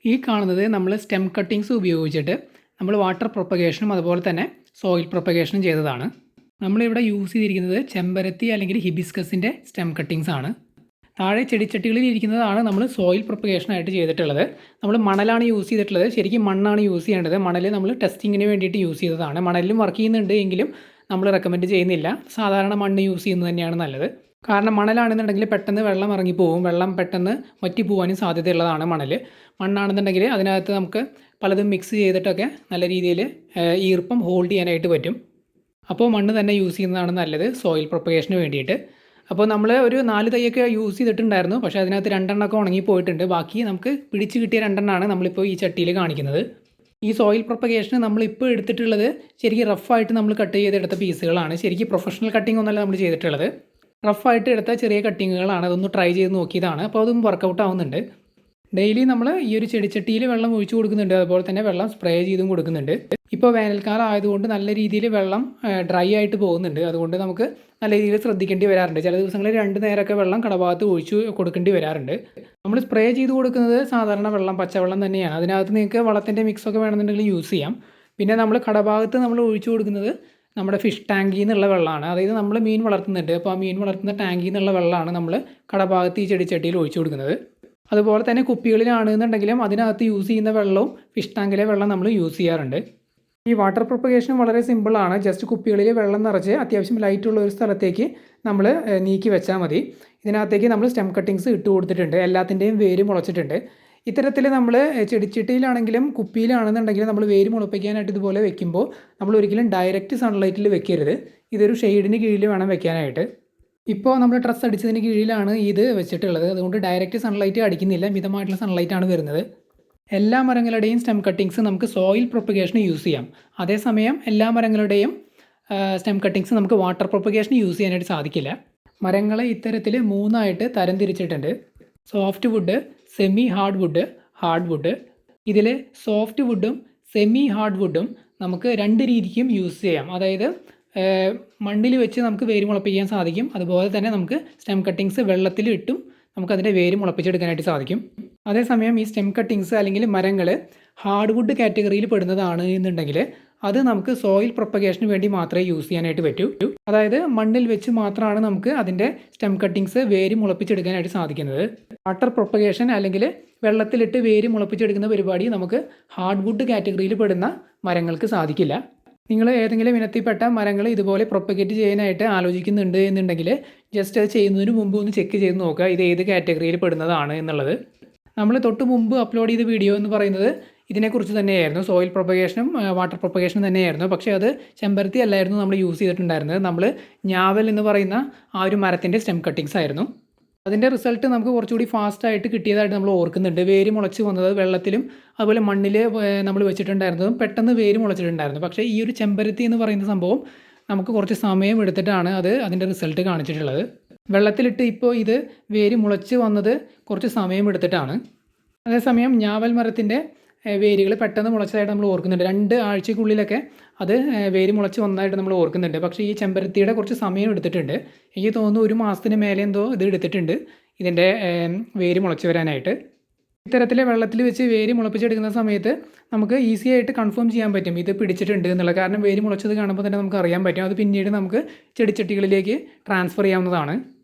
ഈ കാണുന്നത് നമ്മൾ സ്റ്റെം കട്ടിങ്സ് ഉപയോഗിച്ചിട്ട് നമ്മൾ വാട്ടർ പ്രൊപ്പഗേഷനും അതുപോലെ തന്നെ സോയിൽ പ്രൊപ്പഗേഷനും ചെയ്തതാണ്. നമ്മളിവിടെ യൂസ് ചെയ്തിരിക്കുന്നത് ചെമ്പരത്തി അല്ലെങ്കിൽ ഹിബിസ്കസിൻ്റെ സ്റ്റെം കട്ടിങ്സ് ആണ്. താഴെ ചെടിച്ചട്ടികളിൽ ഇരിക്കുന്നതാണ് നമ്മൾ സോയിൽ പ്രൊപ്പഗേഷനായിട്ട് ചെയ്തിട്ടുള്ളത്. നമ്മൾ മണലാണ് യൂസ് ചെയ്തിട്ടുള്ളത്. ശരിക്കും മണ്ണാണ് യൂസ് ചെയ്യേണ്ടത്. മണൽ നമ്മൾ ടെസ്റ്റിങ്ങിന് വേണ്ടിയിട്ട് യൂസ് ചെയ്തതാണ്. മണലിലും വർക്ക് ചെയ്യുന്നുണ്ട് എങ്കിലും നമ്മൾ റെക്കമെൻഡ് ചെയ്യുന്നില്ല. സാധാരണ മണ്ണ് യൂസ് ചെയ്യുന്നത് തന്നെയാണ് നല്ലത്. കാരണം മണലാണെന്നുണ്ടെങ്കിൽ പെട്ടെന്ന് വെള്ളം ഇറങ്ങിപ്പോവും. വെള്ളം പെട്ടെന്ന് വറ്റി പോകാനും സാധ്യതയുള്ളതാണ് മണൽ. മണ്ണാണെന്നുണ്ടെങ്കിൽ അതിനകത്ത് നമുക്ക് പലതും മിക്സ് ചെയ്തിട്ടൊക്കെ നല്ല രീതിയിൽ ഈർപ്പം ഹോൾഡ് ചെയ്യാനായിട്ട് പറ്റും. അപ്പോൾ മണ്ണ് തന്നെ യൂസ് ചെയ്യുന്നതാണ് നല്ലത് സോയിൽ പ്രൊപ്പഗേഷന് വേണ്ടിയിട്ട്. അപ്പോൾ നമ്മൾ ഒരു 4 തൈയൊക്കെ യൂസ് ചെയ്തിട്ടുണ്ടായിരുന്നു. പക്ഷേ അതിനകത്ത് 2 എണ്ണമൊക്കെ ഉണങ്ങിപ്പോയിട്ടുണ്ട്. ബാക്കി നമുക്ക് പിടിച്ച് കിട്ടിയ 2 എണ്ണമാണ് നമ്മളിപ്പോൾ ഈ ചട്ടിയിൽ കാണിക്കുന്നത്. ഈ സോയിൽ പ്രൊപ്പഗേഷന് നമ്മളിപ്പോൾ എടുത്തിട്ടുള്ളത് ശരിക്കും റഫായിട്ട് നമ്മൾ കട്ട് ചെയ്തെടുത്ത പീസുകളാണ്. ശരിക്കും പ്രൊഫഷണൽ കട്ടിംഗ് ഒന്നല്ല നമ്മൾ ചെയ്തിട്ടുള്ളത്. റഫായിട്ട് എടുത്ത ചെറിയ കട്ടിങ്ങുകളാണ്. അതൊന്ന് ട്രൈ ചെയ്ത് നോക്കിയതാണ്. അപ്പോൾ അതും വർക്കൗട്ട് ആവുന്നുണ്ട്. ഡെയിലി നമ്മൾ ഈ ഒരു ചെടിച്ചട്ടിയിൽ വെള്ളം ഒഴിച്ചു കൊടുക്കുന്നുണ്ട്. അതുപോലെ തന്നെ വെള്ളം സ്പ്രേ ചെയ്തും കൊടുക്കുന്നുണ്ട്. ഇപ്പോൾ വേനൽക്കാലം ആയതുകൊണ്ട് നല്ല രീതിയിൽ വെള്ളം ഡ്രൈ ആയിട്ട് പോകുന്നുണ്ട്. അതുകൊണ്ട് നമുക്ക് നല്ല രീതിയിൽ ശ്രദ്ധിക്കേണ്ടി വരാറുണ്ട്. ചില ദിവസങ്ങളിൽ 2 നേരമൊക്കെ വെള്ളം കടഭാഗത്ത് ഒഴിച്ചു കൊടുക്കേണ്ടി വരാറുണ്ട്. നമ്മൾ സ്പ്രേ ചെയ്ത് കൊടുക്കുന്നത് സാധാരണ വെള്ളം, പച്ചവെള്ളം തന്നെയാണ്. അതിനകത്ത് നിങ്ങൾക്ക് വളത്തിൻ്റെ മിക്സൊക്കെ വേണമെന്നുണ്ടെങ്കിൽ യൂസ് ചെയ്യാം. പിന്നെ നമ്മൾ കടഭാഗത്ത് നമ്മൾ ഒഴിച്ചു കൊടുക്കുന്നത് നമ്മുടെ ഫിഷ് ടാങ്കിൽ നിന്നുള്ള വെള്ളമാണ്. അതായത് നമ്മൾ മീൻ വളർത്തുന്നുണ്ട്. അപ്പോൾ ആ മീൻ വളർത്തുന്ന ടാങ്കിൽ നിന്നുള്ള വെള്ളമാണ് നമ്മൾ കടഭാഗത്ത് ഈ ചെടിച്ചട്ടിയിൽ ഒഴിച്ചു കൊടുക്കുന്നത്. അതുപോലെ തന്നെ കുപ്പികളിലാണെന്നുണ്ടെങ്കിലും അതിനകത്ത് യൂസ് ചെയ്യുന്ന വെള്ളവും ഫിഷ് ടാങ്കിലെ വെള്ളം നമ്മൾ യൂസ് ചെയ്യാറുണ്ട്. ഈ വാട്ടർ പ്രൊപ്പഗേഷൻ വളരെ സിമ്പിളാണ്. ജസ്റ്റ് കുപ്പികളിൽ വെള്ളം നിറച്ച് അത്യാവശ്യം ലൈറ്റുള്ള ഒരു സ്ഥലത്തേക്ക് നമ്മൾ നീക്കി വെച്ചാൽ മതി. ഇതിനകത്തേക്ക് നമ്മൾ സ്റ്റെം കട്ടിങ്സ് ഇട്ട് കൊടുത്തിട്ടുണ്ട്. എല്ലാത്തിൻ്റെയും വേര് മുളച്ചിട്ടുണ്ട്. ഇത്തരത്തിൽ നമ്മൾ ചെടിച്ചട്ടിയിലാണെങ്കിലും കുപ്പിയിലാണെന്നുണ്ടെങ്കിലും നമ്മൾ വേര് മുളപ്പിക്കാനായിട്ട് ഇതുപോലെ വെക്കുമ്പോൾ നമ്മൾ ഒരിക്കലും ഡയറക്റ്റ് സൺലൈറ്റിൽ വെക്കരുത്. ഇതൊരു ഷെയ്ഡിന് കീഴിൽ വേണം വെക്കാനായിട്ട്. ഇപ്പോൾ നമ്മൾ ഡ്രസ്സ് അടിച്ചതിന് കീഴിലാണ് ഇത് വെച്ചിട്ടുള്ളത്. അതുകൊണ്ട് ഡയറക്റ്റ് സൺലൈറ്റ് അടിക്കുന്നില്ല, മിതമായിട്ടുള്ള സൺലൈറ്റാണ് വരുന്നത്. എല്ലാ മരങ്ങളുടെയും സ്റ്റെം കട്ടിങ്സ് നമുക്ക് സോയിൽ പ്രൊപ്പഗേഷന് യൂസ് ചെയ്യാം. അതേസമയം എല്ലാ മരങ്ങളുടെയും സ്റ്റെം കട്ടിങ്സ് നമുക്ക് വാട്ടർ പ്രൊപ്പഗേഷന് യൂസ് ചെയ്യാനായിട്ട് സാധിക്കില്ല. മരങ്ങളെ ഇത്തരത്തിൽ 3ആയിട്ട് തരം തിരിച്ചിട്ടുണ്ട്. Soft would, semi hard wood, hard wood. ഇതിൽ സോഫ്റ്റ് വുഡും സെമി ഹാർഡ് വുഡും നമുക്ക് 2 രീതിക്കും യൂസ് ചെയ്യാം. അതായത് മണ്ണിൽ വെച്ച് നമുക്ക് വേര് മുളപ്പിക്കാൻ സാധിക്കും. അതുപോലെ തന്നെ നമുക്ക് സ്റ്റെം കട്ടിങ്സ് വെള്ളത്തിൽ ഇട്ടും നമുക്കതിൻ്റെ വേര് മുളപ്പിച്ചെടുക്കാനായിട്ട് സാധിക്കും. അതേസമയം ഈ സ്റ്റെം കട്ടിങ്സ് അല്ലെങ്കിൽ മരങ്ങൾ ഹാർഡ് വുഡ് കാറ്റഗറിയിൽ പെടുന്നതാണ് എന്നുണ്ടെങ്കിൽ അത് നമുക്ക് സോയിൽ പ്രൊപ്പഗേഷന് വേണ്ടി മാത്രമേ യൂസ് ചെയ്യാനായിട്ട് പറ്റൂ. അതായത് മണ്ണിൽ വെച്ച് മാത്രമാണ് നമുക്ക് അതിൻ്റെ സ്റ്റെം കട്ടിങ്സ് വേര് മുളപ്പിച്ചെടുക്കാനായിട്ട് സാധിക്കുന്നത്. വാട്ടർ പ്രൊപ്പഗേഷൻ അല്ലെങ്കിൽ വെള്ളത്തിലിട്ട് വേര് മുളപ്പിച്ചെടുക്കുന്ന പരിപാടി നമുക്ക് ഹാർഡ് വുഡ് കാറ്റഗറിയിൽ പെടുന്ന മരങ്ങൾക്ക് സാധിക്കില്ല. നിങ്ങൾ ഏതെങ്കിലും ഇനത്തിൽപ്പെട്ട മരങ്ങൾ ഇതുപോലെ പ്രൊപ്പഗേറ്റ് ചെയ്യാനായിട്ട് ആലോചിക്കുന്നുണ്ട് എന്നുണ്ടെങ്കിൽ ജസ്റ്റ് അത് ചെയ്യുന്നതിന് മുമ്പ് ഒന്ന് ചെക്ക് ചെയ്ത് നോക്കുക ഇത് ഏത് കാറ്റഗറിയിൽ പെടുന്നതാണ് എന്നുള്ളത്. നമ്മൾ തൊട്ട് മുമ്പ് അപ്ലോഡ് ചെയ്ത വീഡിയോ എന്ന് പറയുന്നത് ഇതിനെക്കുറിച്ച് തന്നെയായിരുന്നു. സോയിൽ പ്രൊപ്പഗേഷനും വാട്ടർ പ്രൊപ്പഗേഷനും തന്നെയായിരുന്നു. പക്ഷേ അത് ചെമ്പരത്തി അല്ലായിരുന്നു നമ്മൾ യൂസ് ചെയ്തിട്ടുണ്ടായിരുന്നത്. നമ്മൾ ഞാവൽ എന്ന് പറയുന്ന ആ ഒരു മരത്തിൻ്റെ സ്റ്റെം കട്ടിങ്സ് ആയിരുന്നു. അതിൻ്റെ റിസൾട്ട് നമുക്ക് കുറച്ചുകൂടി ഫാസ്റ്റായിട്ട് കിട്ടിയതായിട്ട് നമ്മൾ ഓർക്കുന്നുണ്ട്. വേര് മുളച്ച് വന്നത് വെള്ളത്തിലും അതുപോലെ മണ്ണിൽ നമ്മൾ വെച്ചിട്ടുണ്ടായിരുന്നതും പെട്ടെന്ന് വേര് മുളച്ചിട്ടുണ്ടായിരുന്നു. പക്ഷേ ഈ ഒരു ചെമ്പരത്തി എന്ന് പറയുന്ന സംഭവം നമുക്ക് കുറച്ച് സമയം എടുത്തിട്ടാണ് അതിൻ്റെ റിസൾട്ട് കാണിച്ചിട്ടുള്ളത്. വെള്ളത്തിലിട്ട് ഇപ്പോൾ ഇത് വേര് മുളച്ച് വന്നത് കുറച്ച് സമയം എടുത്തിട്ടാണ്. അതേസമയം ഞാവൽ മരത്തിൻ്റെ വേരുകൾ പെട്ടെന്ന് മുളച്ചതായിട്ട് നമ്മൾ ഓർക്കുന്നുണ്ട്. 2 ആഴ്ചയ്ക്കുള്ളിലൊക്കെ അത് വേര് മുളച്ച് വന്നതായിട്ട് നമ്മൾ ഓർക്കുന്നുണ്ട്. പക്ഷേ ഈ ചെമ്പരത്തിയുടെ കുറച്ച് സമയം എടുത്തിട്ടുണ്ട്. എനിക്ക് തോന്നുന്നു 1 മാസത്തിന് മേലെ എന്തോ ഇത് എടുത്തിട്ടുണ്ട് ഇതിൻ്റെ വേര് മുളച്ച് വരാനായിട്ട്. ഇത്തരത്തിൽ വെള്ളത്തിൽ വെച്ച് വേര് മുളപ്പിച്ചെടുക്കുന്ന സമയത്ത് നമുക്ക് ഈസി ആയിട്ട് കൺഫേം ചെയ്യാൻ പറ്റും ഇത് പിടിച്ചിട്ടുണ്ട് എന്നുള്ളത്. കാരണം വേര് മുളച്ചത് കാണുമ്പോൾ തന്നെ നമുക്ക് അറിയാൻ പറ്റും. അത് പിന്നീട് നമുക്ക് ചെടിച്ചട്ടികളിലേക്ക് ട്രാൻസ്ഫർ ചെയ്യാവുന്നതാണ്.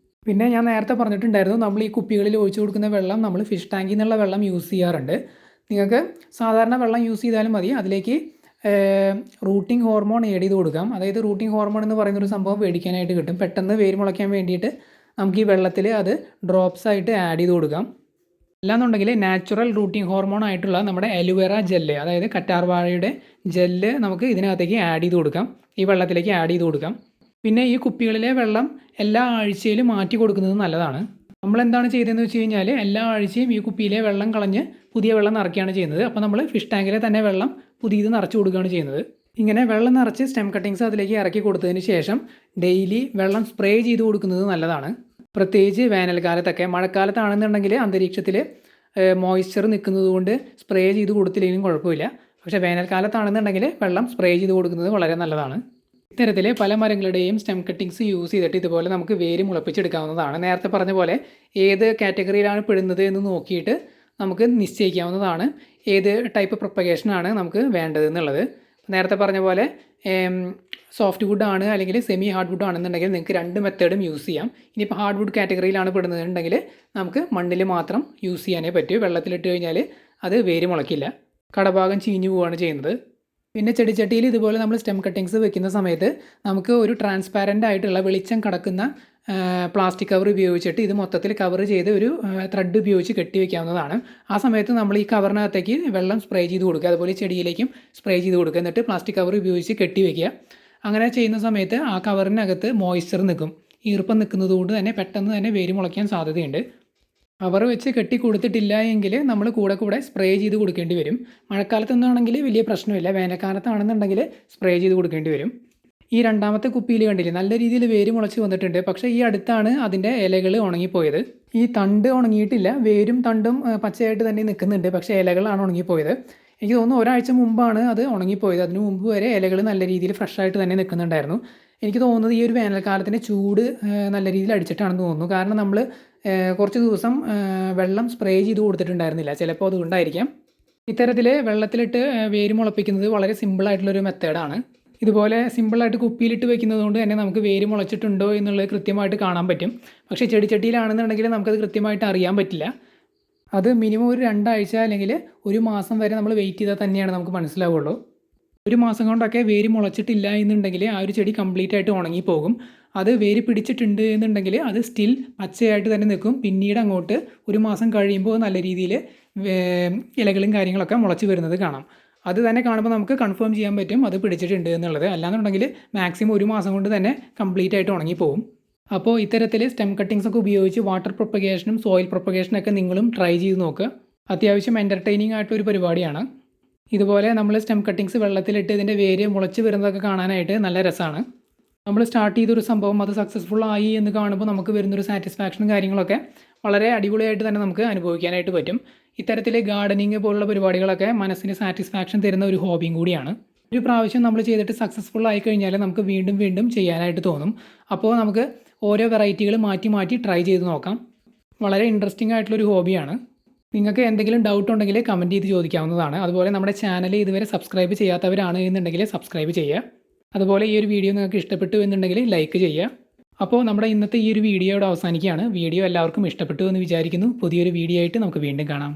പിന്നെ ഞാൻ നേരത്തെ പറഞ്ഞിട്ടുണ്ടായിരുന്നു നമ്മൾ ഈ കുപ്പികളിൽ ഒഴിച്ചു കൊടുക്കുന്ന വെള്ളം നമ്മൾ ഫിഷ് ടാങ്കിൽ നിന്നുള്ള വെള്ളം യൂസ് ചെയ്യാറുണ്ട്. നിങ്ങൾക്ക് സാധാരണ വെള്ളം യൂസ് ചെയ്താലും മതി. അതിലേക്ക് റൂട്ടിംഗ് ഹോർമോൺ ആഡ് ചെയ്ത് കൊടുക്കാം. അതായത് റൂട്ടിംഗ് ഹോർമോൺ എന്ന് പറയുന്നൊരു സംഭവം മേടിക്കാനായിട്ട് കിട്ടും. പെട്ടെന്ന് വേര് മുളയ്ക്കാൻ വേണ്ടിയിട്ട് നമുക്ക് ഈ വെള്ളത്തിൽ അത് ഡ്രോപ്സ് ആയിട്ട് ആഡ് ചെയ്ത് കൊടുക്കാം. അല്ലാന്നുണ്ടെങ്കിൽ നാച്ചുറൽ റൂട്ടിംഗ് ഹോർമോൺ ആയിട്ടുള്ള നമ്മുടെ അലുവേറ ജെല്ല്, അതായത് കറ്റാർവാഴയുടെ ജെല്ല് നമുക്ക് ഇതിനകത്തേക്ക് ആഡ് ചെയ്ത് കൊടുക്കാം. ഈ വെള്ളത്തിലേക്ക് ആഡ് ചെയ്ത് കൊടുക്കാം. പിന്നെ ഈ കുപ്പികളിലെ വെള്ളം എല്ലാ ആഴ്ചയിലും മാറ്റി കൊടുക്കുന്നത് നല്ലതാണ്. നമ്മളെന്താണ് ചെയ്തതെന്ന് വെച്ച് കഴിഞ്ഞാൽ എല്ലാ ആഴ്ചയും ഈ കുപ്പിയിലെ വെള്ളം കളഞ്ഞ് പുതിയ വെള്ളം നിറയ്ക്കുകയാണ് ചെയ്യുന്നത്. അപ്പോൾ നമ്മൾ ഫിഷ് ടാങ്കിലെ തന്നെ വെള്ളം പുതിയത് നിറച്ച് കൊടുക്കുകയാണ് ചെയ്യുന്നത്. ഇങ്ങനെ വെള്ളം നിറച്ച് സ്റ്റെം കട്ടിങ്സ് അതിലേക്ക് ഇറക്കി കൊടുത്തതിന് ശേഷം ഡെയിലി വെള്ളം സ്പ്രേ ചെയ്ത് കൊടുക്കുന്നത് നല്ലതാണ്. പ്രത്യേകിച്ച് വേനൽക്കാലത്തൊക്കെ. മഴക്കാലത്താണെന്നുണ്ടെങ്കിൽ അന്തരീക്ഷത്തിൽ മോയ്സ്ചർ നിൽക്കുന്നത് കൊണ്ട് സ്പ്രേ ചെയ്ത് കൊടുത്തില്ലെങ്കിലും കുഴപ്പമില്ല. പക്ഷേ വേനൽക്കാലത്താണെന്നുണ്ടെങ്കിൽ വെള്ളം സ്പ്രേ ചെയ്ത് കൊടുക്കുന്നത് വളരെ നല്ലതാണ്. ഇത്തരത്തിൽ പല മരങ്ങളുടെയും സ്റ്റെം കട്ടിങ്സ് യൂസ് ചെയ്തിട്ട് ഇതുപോലെ നമുക്ക് വേര് മുളപ്പിച്ചെടുക്കാവുന്നതാണ്. നേരത്തെ പറഞ്ഞ പോലെ ഏത് കാറ്റഗറിയിലാണ് പെടുന്നത് എന്ന് നോക്കിയിട്ട് നമുക്ക് നിശ്ചയിക്കാവുന്നതാണ് ഏത് ടൈപ്പ് പ്രൊപ്പഗേഷനാണ് നമുക്ക് വേണ്ടതെന്നുള്ളത്. നേരത്തെ പറഞ്ഞ പോലെ സോഫ്റ്റ് വുഡ് ആണ് അല്ലെങ്കിൽ സെമി ഹാർഡ് വുഡ് ആണെന്നുണ്ടെങ്കിൽ നിങ്ങൾക്ക് 2 മെത്തേഡും യൂസ് ചെയ്യാം. ഇനിയിപ്പോൾ ഹാർഡ് വുഡ് കാറ്റഗറിയിലാണ് പെടുന്നതെന്നുണ്ടെങ്കിൽ നമുക്ക് മണ്ണിൽ മാത്രം യൂസ് ചെയ്യാനേ പറ്റൂ. വെള്ളത്തിലിട്ട് കഴിഞ്ഞാൽ അത് വേര് മുളയ്ക്കില്ല, കടഭാഗം ചീഞ്ഞു പോവുകയാണ് ചെയ്യുന്നത്. പിന്നെ ചെടിച്ചട്ടിയിൽ ഇതുപോലെ നമ്മൾ സ്റ്റെം കട്ടിങ്സ് വെക്കുന്ന സമയത്ത് നമുക്ക് ഒരു ട്രാൻസ്പാരൻ്റ് ആയിട്ടുള്ള വെളിച്ചം കടക്കുന്ന പ്ലാസ്റ്റിക് കവർ ഉപയോഗിച്ചിട്ട് ഇത് മൊത്തത്തിൽ കവർ ചെയ്ത് ഒരു ത്രെഡ് ഉപയോഗിച്ച് കെട്ടി വയ്ക്കാവുന്നതാണ്. ആ സമയത്ത് നമ്മൾ ഈ കവറിനകത്തേക്ക് വെള്ളം സ്പ്രേ ചെയ്ത് കൊടുക്കുക, അതുപോലെ ചെടിയിലേക്കും സ്പ്രേ ചെയ്ത് കൊടുക്കുക. എന്നിട്ട് പ്ലാസ്റ്റിക് കവർ ഉപയോഗിച്ച് കെട്ടി വയ്ക്കുക. അങ്ങനെ ചെയ്യുന്ന സമയത്ത് ആ കവറിനകത്ത് മോയ്സ്ചർ നിൽക്കും. ഈർപ്പം നിൽക്കുന്നത് കൊണ്ട് തന്നെ പെട്ടെന്ന് തന്നെ വേര് മുളയ്ക്കാൻ സാധ്യതയുണ്ട്. കവർ വെച്ച് കെട്ടി കൊടുത്തിട്ടില്ല എങ്കിൽ നമ്മൾ കൂടെ സ്പ്രേ ചെയ്ത് കൊടുക്കേണ്ടി വരും. മഴക്കാലത്തൊന്നാണെങ്കിൽ വലിയ പ്രശ്നമില്ല, വേനൽക്കാലത്താണെന്നുണ്ടെങ്കിൽ സ്പ്രേ ചെയ്ത് കൊടുക്കേണ്ടി വരും. ഈ രണ്ടാമത്തെ കുപ്പിയിൽ കണ്ടില്ലേ, നല്ല രീതിയിൽ വേര് മുളച്ച് വന്നിട്ടുണ്ട്. പക്ഷേ ഈ അടുത്താണ് അതിൻ്റെ ഇലകൾ ഉണങ്ങിപ്പോയത്. ഈ തണ്ട് ഉണങ്ങിയിട്ടില്ല, വേരും തണ്ടും പച്ചയായിട്ട് തന്നെ നിൽക്കുന്നുണ്ട്. പക്ഷേ ഇലകളാണ് ഉണങ്ങിപ്പോയത്. എനിക്ക് തോന്നുന്നു ഒരാഴ്ച മുമ്പാണ് അത് ഉണങ്ങിപ്പോയത്. അതിന് മുമ്പ് വരെ ഇലകൾ നല്ല രീതിയിൽ ഫ്രഷായിട്ട് തന്നെ നിൽക്കുന്നുണ്ടായിരുന്നു. എനിക്ക് തോന്നുന്നത് ഈ ഒരു വേനൽക്കാലത്തിൻ്റെ ചൂട് നല്ല രീതിയിൽ അടിച്ചിട്ടാണെന്ന് തോന്നുന്നു. കാരണം നമ്മൾ കുറച്ച് ദിവസം വെള്ളം സ്പ്രേ ചെയ്ത് കൊടുത്തിട്ടുണ്ടായിരുന്നില്ല. ചിലപ്പോൾ അതുകൊണ്ടായിരിക്കാം. ഇത്തരത്തിൽ വെള്ളത്തിലിട്ട് വേര് മുളപ്പിക്കുന്നത് വളരെ സിമ്പിളായിട്ടുള്ളൊരു മെത്തേഡാണ്. ഇതുപോലെ സിമ്പിളായിട്ട് കുപ്പിയിലിട്ട് വെക്കുന്നത് കൊണ്ട് തന്നെ നമുക്ക് വേര് മുളച്ചിട്ടുണ്ടോ എന്നുള്ളത് കൃത്യമായിട്ട് കാണാൻ പറ്റും. പക്ഷേ ചെടിച്ചട്ടിയിലാണെന്നുണ്ടെങ്കിൽ നമുക്കത് കൃത്യമായിട്ട് അറിയാൻ പറ്റില്ല. അത് മിനിമം ഒരു 2 ആഴ്ച അല്ലെങ്കിൽ 1 മാസം വരെ നമ്മൾ വെയിറ്റ് ചെയ്താൽ തന്നെയാണ് നമുക്ക് മനസ്സിലാവുള്ളൂ. 1 മാസം കൊണ്ടൊക്കെ വേര് മുളച്ചിട്ടില്ല എന്നുണ്ടെങ്കിൽ ആ ഒരു ചെടി കംപ്ലീറ്റ് ആയിട്ട് ഉണങ്ങിപ്പോകും. അത് വേര് പിടിച്ചിട്ടുണ്ട് എന്നുണ്ടെങ്കിൽ അത് സ്റ്റിൽ പച്ചയായിട്ട് തന്നെ നിൽക്കും. പിന്നീട് അങ്ങോട്ട് 1 മാസം കഴിയുമ്പോൾ നല്ല രീതിയിൽ ഇലകളും കാര്യങ്ങളൊക്കെ മുളച്ച് വരുന്നത് കാണാം. അത് തന്നെ കാണുമ്പോൾ നമുക്ക് കൺഫേം ചെയ്യാൻ പറ്റും അത് പിടിച്ചിട്ടുണ്ട് എന്നുള്ളത്. അല്ലാന്നുണ്ടെങ്കിൽ മാക്സിമം 1 മാസം കൊണ്ട് തന്നെ കംപ്ലീറ്റ് ആയിട്ട് ഉണങ്ങിപ്പോകും. അപ്പോൾ ഇത്തരത്തിൽ സ്റ്റെം കട്ടിങ്സ് ഒക്കെ ഉപയോഗിച്ച് വാട്ടർ പ്രൊപ്പഗേഷനും സോയിൽ പ്രൊപ്പഗേഷനൊക്കെ നിങ്ങളും ട്രൈ ചെയ്ത് നോക്കുക. അത്യാവശ്യം എൻ്റർടൈനിങ് ആയിട്ടൊരു പരിപാടിയാണ്. ഇതുപോലെ നമ്മൾ സ്റ്റെം കട്ടിങ്സ് വെള്ളത്തിലിട്ട് ഇതിൻ്റെ വേര് മുളച്ച് വരുന്നതൊക്കെ കാണാനായിട്ട് നല്ല രസമാണ്. നമ്മൾ സ്റ്റാർട്ട് ചെയ്തൊരു സംഭവം അത് സക്സസ്ഫുൾ ആയി എന്ന് കാണുമ്പോൾ നമുക്ക് വരുന്നൊരു സാറ്റിസ്ഫാക്ഷനും കാര്യങ്ങളൊക്കെ വളരെ അടിപൊളിയായിട്ട് തന്നെ നമുക്ക് അനുഭവിക്കാനായിട്ട് പറ്റും. ഇത്തരത്തിൽ ഗാർഡനിങ് പോലുള്ള പരിപാടികളൊക്കെ മനസ്സിന് സാറ്റിസ്ഫാക്ഷൻ തരുന്ന ഒരു ഹോബിയും കൂടിയാണ്. ഒരു പ്രാവശ്യം നമ്മൾ ചെയ്തിട്ട് സക്സസ്ഫുൾ ആയി കഴിഞ്ഞാൽ നമുക്ക് വീണ്ടും ചെയ്യാനായിട്ട് തോന്നും. അപ്പോൾ നമുക്ക് ഓരോ വെറൈറ്റികൾ മാറ്റി ട്രൈ ചെയ്ത് നോക്കാം. വളരെ ഇൻട്രസ്റ്റിംഗ് ആയിട്ടുള്ളൊരു ഹോബിയാണ്. നിങ്ങൾക്ക് എന്തെങ്കിലും ഡൗട്ട് ഉണ്ടെങ്കിൽ കമൻറ്റ് ചെയ്ത് ചോദിക്കാവുന്നതാണ്. അതുപോലെ നമ്മുടെ ചാനൽ ഇതുവരെ സബ്സ്ക്രൈബ് ചെയ്യാത്തവരാണ് എന്നുണ്ടെങ്കിൽ സബ്സ്ക്രൈബ് ചെയ്യുക. അതുപോലെ ഈ ഒരു വീഡിയോ നിങ്ങൾക്ക് ഇഷ്ടപ്പെട്ടു എന്നുണ്ടെങ്കിൽ ലൈക്ക് ചെയ്യുക. അപ്പോൾ നമ്മുടെ ഇന്നത്തെ ഈ ഒരു വീഡിയോ ഇവിടെ അവസാനിക്കുകയാണ്. വീഡിയോ എല്ലാവർക്കും ഇഷ്ടപ്പെട്ടു എന്ന് വിചാരിക്കുന്നു. പുതിയൊരു വീഡിയോ ആയിട്ട് നമുക്ക് വീണ്ടും കാണാം.